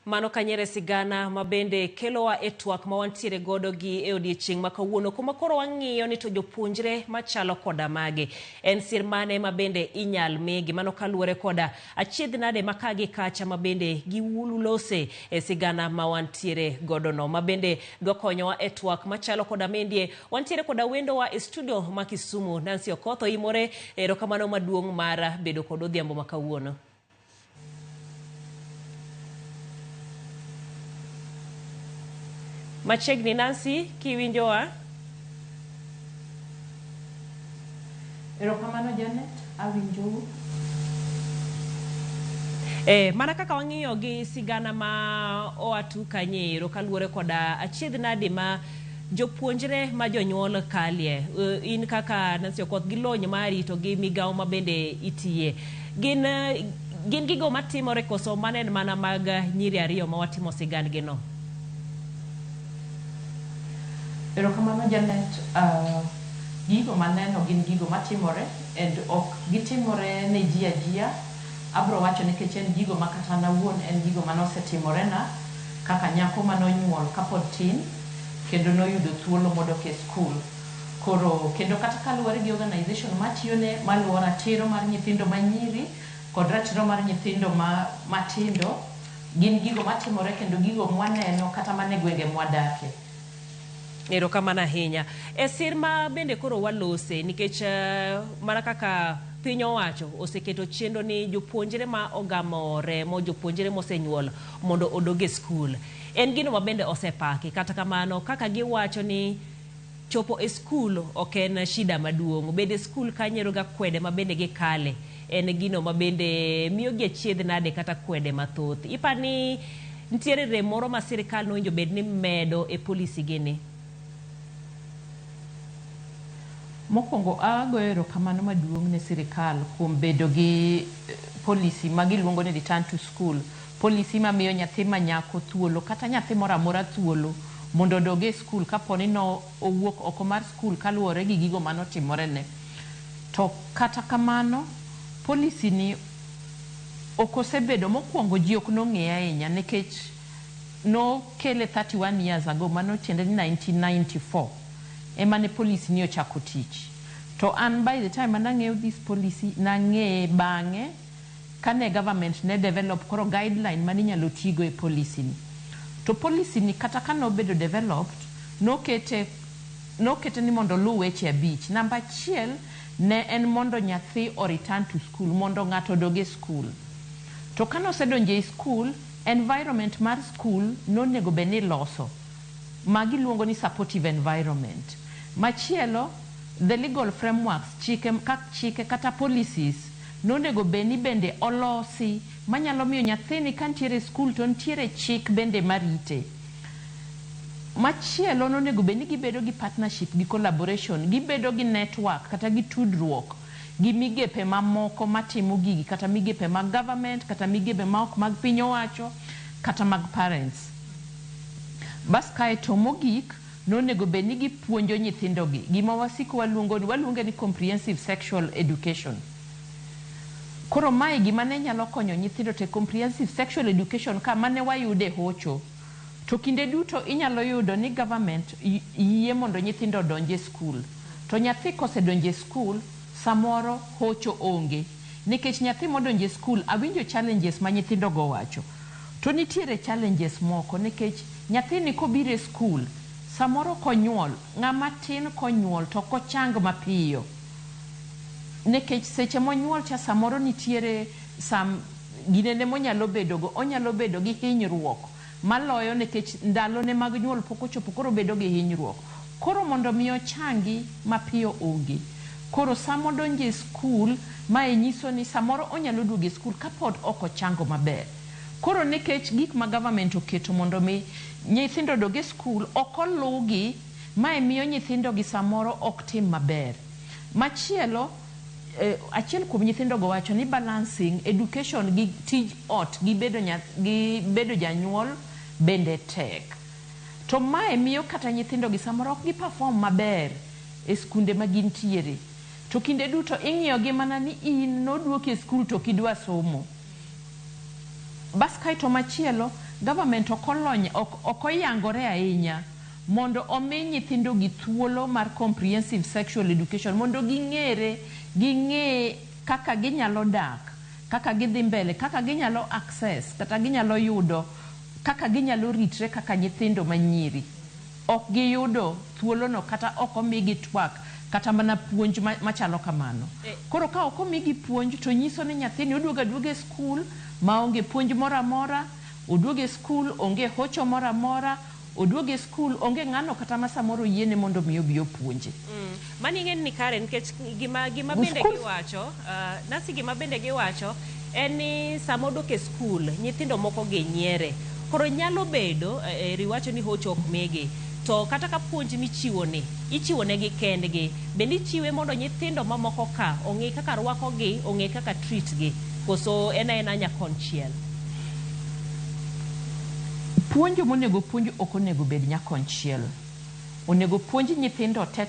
Mano kanyere sigana mabende kelowa e twak ma wantiere godo gi e odiechieng' ma kawuono kuma koro wang'iyo ni to jopuonjre machalo koda mage en sir mane mabende inyal migi mano kaluwore koda achiedh nade maka gi kacha mabende giwulose e sigana ma wantiere godo no mabende dwakonyowa e twak machalo koda mendie wantiere koda wendowa e studio ma Kisumu. Nancy Okotho imore erokamano maduong' mar bedo kod odhiambo ma kawuono. Machiegni Nancy kiwinjowa? Erokamano Janet, awinjou. Mana kaka wang'iyo gi sigana ma oatu kanyero kaluwore koda achiedh nade ma jopuonjre ma jonyuol kalie in kaka Nancy Okoth gi lony mari to gi migawo mabende itiye gin gigo matimore koso manen mana mag nyiri ariyo ma watimo sigandgi no? Erokamano Janet, gigo maneno gin gigo matimore and ok gitimore ne ji ajia. Abro wacho nikech en gigo makata nawuon en gigo manosetimorena kaka nyako manonyuol kapod tin kendo noyudo thuolo modok e skul. Koro kendo kata kaluwore gi organization matiyone maluwo ratiro mar nyithindo manyiri kod ratiro mar nyithindo matindo gin gigo matimore kendo gigo mwaneno kata mane gwenge mwadake. Erokamano ahinya. E sir ma bende koro walose nikech mana kaka piny owacho oseketo chenro ni jopuonjre ma ogamo remo jopuonjre mosenyuol mondo odog e skul. En gino ma bende osepaki kata kamano kaka giwacho ni chopo e skul ok en shida maduong'. Bende skul kanyero ga kwede ma bende gikale en gino ma bende miyo gi achiedh nade kata kwede mathoth. Ipani nitiere rem moro ma sirikal nowinjo bed ni medo e policy gini? Mokwongo agoyo erokamano maduong' ne sirikal kuom bedo gi policy ma giluongo ni return to school. Policy ma miyo nyathi manyako thuolo kata nyathi moro amora thuolo mondo odog e skul kaponi no owuok oko mar skul kaluwore gi gigo manotimorene. To kata kamano policy ni ok osebedo mokwongo ji ok nong'eye ahinya nikech nokele 31 years ago mano tiende ni 1994 ema ne policy ni ochako tich. To an by the time anang'eyo this policy nang'eye bang'e kane government ne develop koro guideline mani nyalo tigo e policy ni. To policy ni kata ka nobedo developed nokete ni mondo lu weche abich. Namba achiel ne en mondo nyathi o return to school mondo ng'ato odog e skul. To kano osedonje e skul environment mar skul nonego bed ni loso magi luongo ni supportive environment. Machielo the legal frameworks chike kata policies nonego bed ni bende olosi manyalo miyo nyathini ka ntiere skul to ntiere chik bende marite. Machielo nonego bed ni gibedo gi partnership gi collaboration gibedo gi network kata gi tudruok gi migepe mamoko matimo gigi kata migepe mag government kata migepe ma ok mag piny owacho kata mag parents. Bas kae to mogik nonego bed ni gipuonjo nyithindogi gima wasiko waluonge ni comprehensive sexual education. Koro mae gima ne nyalo konyo nyithindo te comprehensive sexual education ka mane wayude hocho. To kinde duto inyalo yudo ni government yie mondo nyithindo donje skul. To nyathi kosedonje skul samoro hocho onge. Nikech nyathi modonje skul awinjo challenges ma nyithindo go wacho. To nitiere challenges moko nikech nyathini kobiro e skul samoro konyuol ng'ama tin konyuol to kochang mapiyo. Nikech seche monyuol cha samoro nitiere ginene monyalo bedogo onyalo bedo gi hinyruok maloyo nikech ndalone mag nyuol pok ochopo koro bedo gi hinyruok. Koro mondo mi ochangi mapiyo onge. Koro samo donje e skul mae nyiso ni samoro onyalo duogo e skul kapod ok ochango maber. Koro nikech gik ma government oketo mondo mi nyithindo dog e skul ok olugi mae miyo nyithindo gi samoro ok tim maber. Machielo achiel kuom nyithindo go wacho ni balancing education gi tij ot gi bedo janyuol bende tek. To mae miyo kata nyithindo gi samoro ok gi perform maber e skunde ma gintiere. To kinde duto ing'iyo gi mana ni in noduoki e skul to kidwa somo. Bas kae to machielo government okoyangore ahinya mondo omi nyithindo gi thuolo mar comprehensive sexual education mondo ging'e kaka ginyalo dak, kaka gidhi mbele, kaka ginyalo access kata ginyalo yudo, kaka ginyalo ritre kaka nyithindo manyiri. Ok giyudo thuolono kata ok omigi twak kata mana puonj machalo kamano. Koro ka ok omigi puonj to nyiso ni nyathini oduoga duoga e skul maonge puonj moro amora, oduoga e skul onge hocho moro amora, oduoga e skul onge ng'ano kata ma samoro yiene mondo mi obi opuonje. Mani ng'en ni kare nikech gima bende giwacho, nasi gima bende giwacho en ni sama odok e skul nyithindo moko gi nyiere. Koro nyalo bedo riwacho ni hocho ok migi. To kata ka puonj michiwoni, ichiwonegi kendgi, bende ichiwe mondo nyithindo mamoko ka ong'e kaka rwakogi, ong'e kaka treat gi, koso ena nyakonchiel. Puonjo monego puonj ok onego bed nyakonchiel. Onego puonj nyithindo te,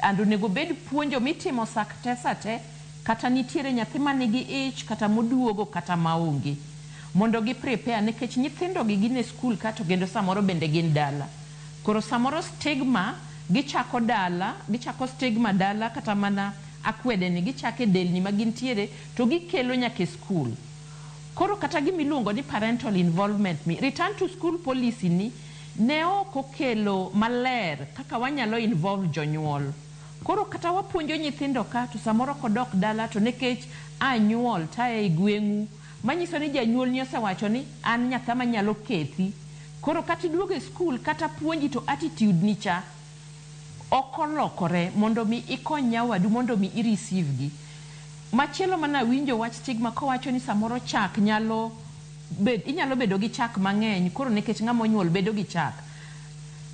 and onego bed puonjo mitimo sate, kata nitiere nyathi manigi ich, kata moduogo, kata maonge. Mondo gi prepare, nikech nyithindo gi gin e skul kato kendo samoro bende gin dala. Koro samoro stigma gichako dala, gichako stigma dala kata mana akwede ni gichake delni magintiere to gikelo nyaka e skul. Koro kata gimiluongo ni parental involvement, return to school policy ni ne ok okelo maler kaka wanyalo involve jonyuol. Koro kata wapuonjo nyithindo ka to samoro kodok dala to nekech anyuol ta e gweng'u manyiso ni janyuol ni osewacho ni an nyathi manyalo kethi. Koro kata iduogo e skul kata puonji to attitude ni cha okolokore mondo mi ikony nyawadu, mondo mi i-receive gi. Machielo mana winjo wach stigma kowacho ni samoro chak inyalo bedo gi chak mang'eny, koro nikech ng'ama onyuol bedo gi chak.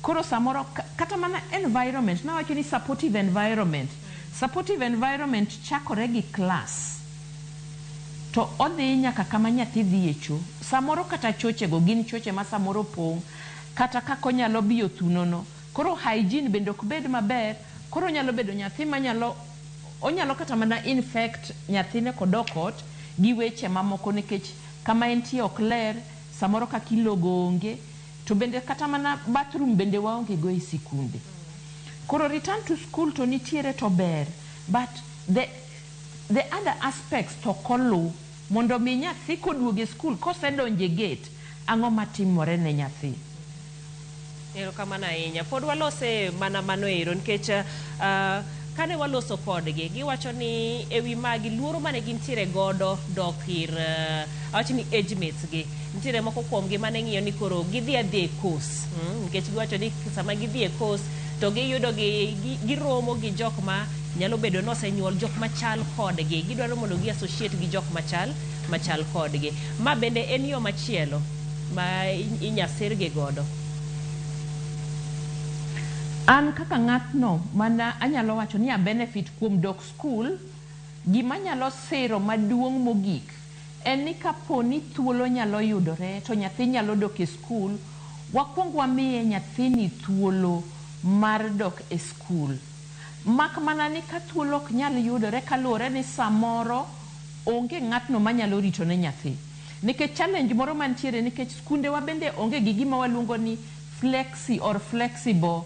Koro samoro kata mana environment, nawacho ni supportive environment. Supportive environment chakore gi class. To odhi nyaka kama nyathi dhi e cho. Samoro kata chochego gin choche ma samoro pong', kata kako nyalo biyo thunono. Koro hygiene bende ok bed maber, koro nyalo bedo nyathi onyalo kata mana infect nyathine kodok ot gi weche mamoko nikech kama entie ok ler, samoro kaka ilogo onge, to bende kata mana bathroom bende waonge go e sikunde. Koro return to school to nitiere to ber, but the other aspects to kolu mondo mi nyathi koduoge skul kosedonje gate ang'o matimore ne nyathi. Erokamano ahinya. Pod walose mana mano ero nikech kane waloso kodgi giwacho ni ewi magi luoro mane gintiere godo dok ir awacho ni age mates gi nitiere moko kuom gi mane ng'iyo ni koro gidhi e course nikech giwacho ni sama gidhi e course to giyudo giromo gi jok ma nyalo bedo nosenyuol jok machal kodgi, gidwaro mondo gi associate gi jok machal kodgi. Ma bende en yo machielo ma inyasirgi godo. An kaka ng'atno mana anyalo wacho ni a benefit kuom dok skul, gima nyalo siro maduong' mogik en ni kapo ni thuolo nyalo yudore to nyathi nyalo dok e skul, wakwong wamiye nyathini thuolo mar dok e skul. Mak mana ni ka thuolo ok nyal yudore kaluwore ni samoro onge ng'atno manyalo rito ne nyathi. Nikech challenge moro mantiere nikech skunde wa bende onge gi gima waluongo ni flexible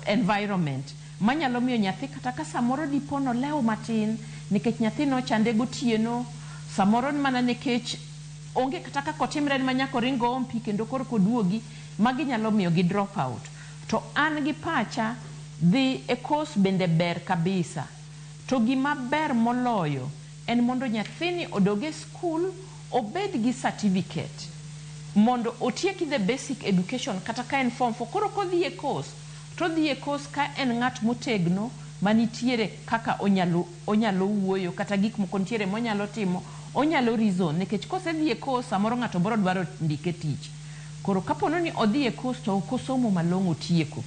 environment manyalo miyo nyathi kata ka samoro dipono leo matin nikech nyathi no chande gotieno, samoro mana nikech onge kata ka kotimre ni manyako ringo ompi kendo koro koduogi magi nyalo miyo gi drop out. To an gi pacha dhi e course bende ber kabisa, to gima ber moloyo en mondo nyathini odoge skul obed gi certificate mondo otieki the basic education kata ka en form 4. Koro kodhi e course to dhi e course ka en ng'at motegno manitiere kaka onyalo wuoyo kata gik moko nitiere monyalo timo, onyalo reason nikech kosedhi e course samoro ng'ato biro dwaro ndike tich. Koro kapono ni odhi e course to ok osomo malong'o tieko,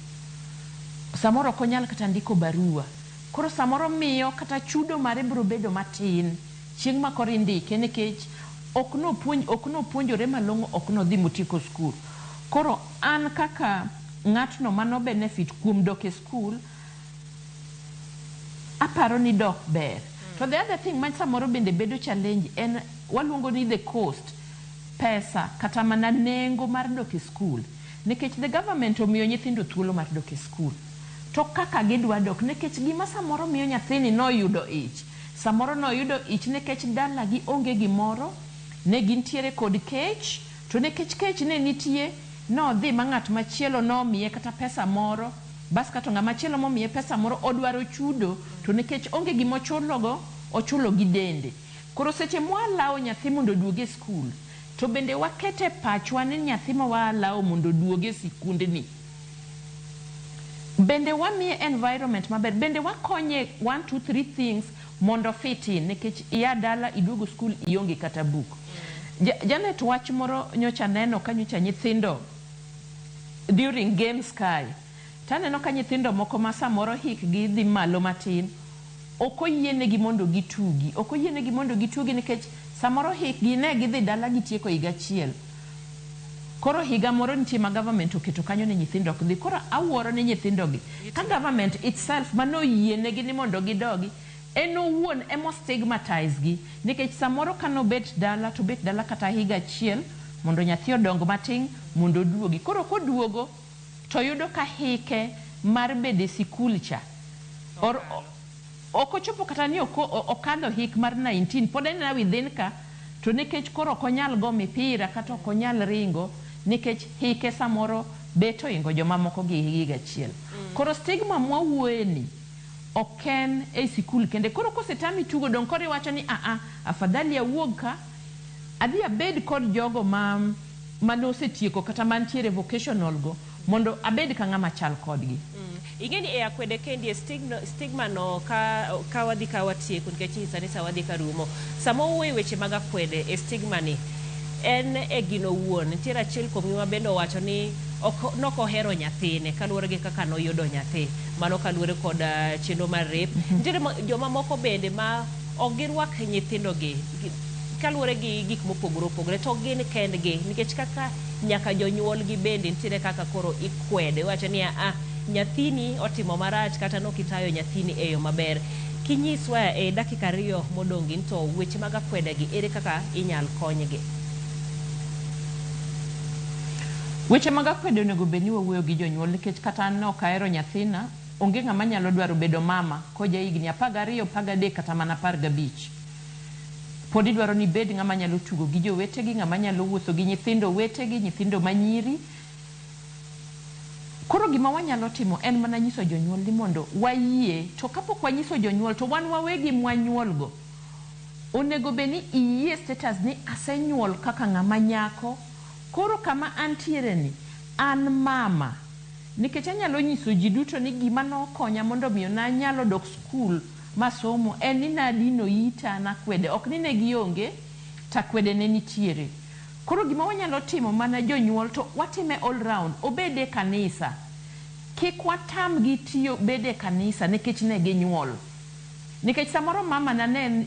samoro ok onyal kata ndiko barua, koro samoro miyo kata chudo mare biro bedo matin chieng' ma koro indike nikech ok nopuonjore malong'o, ok nodhi motieko skul. Koro an kaka ng'atno mano benefit kuom dok e skul, aparo ni dok ber. To the other thing man samoro bende bedo challenge en waluongo ni the cost. pesa kata mana nengo mar dok e skul, nikech the government omiyo nyithindo thuolo mar dok e skul. To kaka gidwa dok, nikech gima samoro miyo nyathini noyudo ich. Samoro noyudo ich nikech dalagi onge gimoro, ne gintiere kod kech, to nikech kech ne nitie, nodhi ma ng'at machielo nomiye kata pesa moro, bas kato ng'ama machielo momiye pesa moro odwaro chudo, to nikech onge gimochulogo, ochulo gi dende. Koro seche mwalawo nyathi mondo oduoge e skul, to bende wakete pachwa ni nyathi ma walawo mondo oduoge e sikundni. Bende wamiye environment maber, bende wakonye 1 2 3 things mondo fit in, nikech iya dala iduogo skul ionge kata buk. Janet wach moro nyocha neno ka nyocha nyithindo during games kae. Taneno ka nyithindo moko ma samoro hikgi dhi malo matin, ok oyienegi mondo gitugi. Ok oyienegi mondo gitugi nikech samoro hikgi ne gidhi dala gitieko higa achiel. Koro higa moro nitie ma government oketo kanyo ne nyithindo ok dhi. Koro awuoro ni nyithindogi. Ka government itself mano yienegi ni mondo gidogi, en owuon emo stigmatize gi. Nikech samoro kano bet dala to bet dala kata higa achiel mondo nyathi odong matin mondo oduogi. Koro koduogo to yudo ka hike mar bede sikul cha. Ok ochopo kata ni okadho hik mar 19, pod en within ka, to nikech koro ok onyal go mipira kata ok onyal ringo, nikech hike samoro beto ingo joma moko gi higa achiel. Koro stigma mwawueni oken e sikul kende. Koro kosetami tugo dong koro iwacho ni afadhali awuog ka adhi abed kod jogo manosetieko kata mantiere vocational go mondo abed ka ng'ama chal kodgi. Ingeni e akwede kendi stigma no ka wadhi ka watieko nikech nyisa ni sa wadhi ka rumo. Samo uwe weche mag akwede e stigma ni en e gino wuon. Nitiere achiel kuom gi ma bende owacho ni nokohero nyathine kaluwore gi kaka noyudo nyathi. Mano kaluwore kod chenro mar rape. Nitiere joma moko bende ma ok girwak nyithindogi kaluwore gi gik mopogore opogore, to gin kendgi nikech kaka nyaka jonyuolgi bende nitiere kaka koro ikwede. Wacho ni nyathini otimo marach kata nokitayo nyathini e yo maber. Kinyiswa e dakika 2 modongi to weche mag akwedegi ere kaka inyal konygi? Weche mag akwede onego bed ni wawuoyo gi jonyuol, nikech kata an ok ahero nyathina, onge ng'ama nyalo dwaro bedo mama ko ja higni 12, 13 kata mana 15. Pod idwaro ni bed ng'ama nyalo tugo gi jowetegi, ng'ama nyalo wuotho gi nyithindo wetegi, nyithindo manyiri. Koro gima wanyalo timo en mana nyiso jonyuol ni mondo wayie, to kapok wanyiso jonyuol to wan wawegi mwanyuolgo onego bed ni iyie status ni asenyuol kaka ng'ama nyako. Koro kama antiere ni an mama, nikech anyalo nyiso ji duto ni gima nokonya mondo miyo na nyalo dok skul masomo en ni nadino ita na kwede, ok ni ne gionge ta kwede ne nitiere. Koro gima wanyalo timo mana jonyuol to watime all round, obede kanisa. Kik watam gi tiyo bede kanisa nikech ne ginyuol. Nikech samoro mama na ne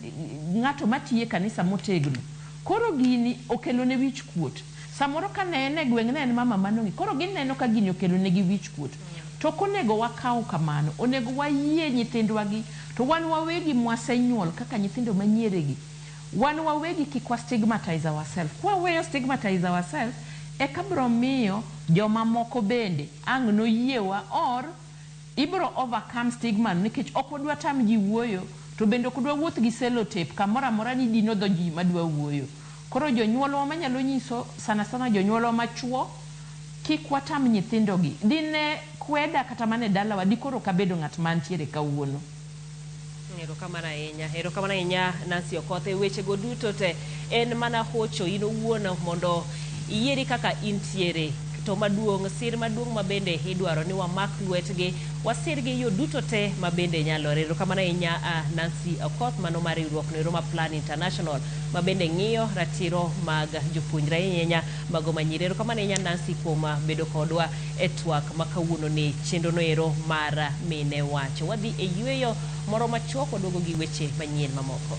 ng'ato matiye kanisa motegno. Koro gini okelo ne wich kuot. Samoro ka ne en e gweng' ne en mama manong'i. Koro gineno ka gini okelo ne gi wich kuot. To konego wakaw kamano, onego wayie nyithindwagi, to wan wawegi mwasenyuol kaka nyithindo manyieregi. Wan wawegi kik wa stigmatize ourselves. Kwa weyo stigmatize ourselves, eka bro miyo joma moko bende ang' noyiewa or ibro overcome stigma, nikech ok odwa tam ji wuoyo, to bende ok odwa wuoth gi sellotape kamoro amora ni dino dho ji madwa wuoyo. Koro jonyuolwa manyalo nyiso sana jonyuolwa machuo, kik watam nyithindogi. Dine kweda kata mane dalawa dikoro kabedo ng'at mantiere kawuono. Erokamano ahinya Nancy Okoth. Weche go duto te en mana hocho in owuon mondo iyieri kaka intiere. To maduong', sir maduong' mabende idwaro ni wamak lwetgi, wasirgi yo duto te mabende nyalore. Erokamano ahinya Nancy Okoth, mano mar riwruok no Roma Plan International mabende ng'iyo ratiro mag jopuonjre ahinya mago manyiri. Erokamano ahinya Nancy kuom bedo kodwa e twak makawuono ni chenro no ero mar mine wacho. Wadhi e yweyo moro machuok, waduogo gi weche manyien mamoko.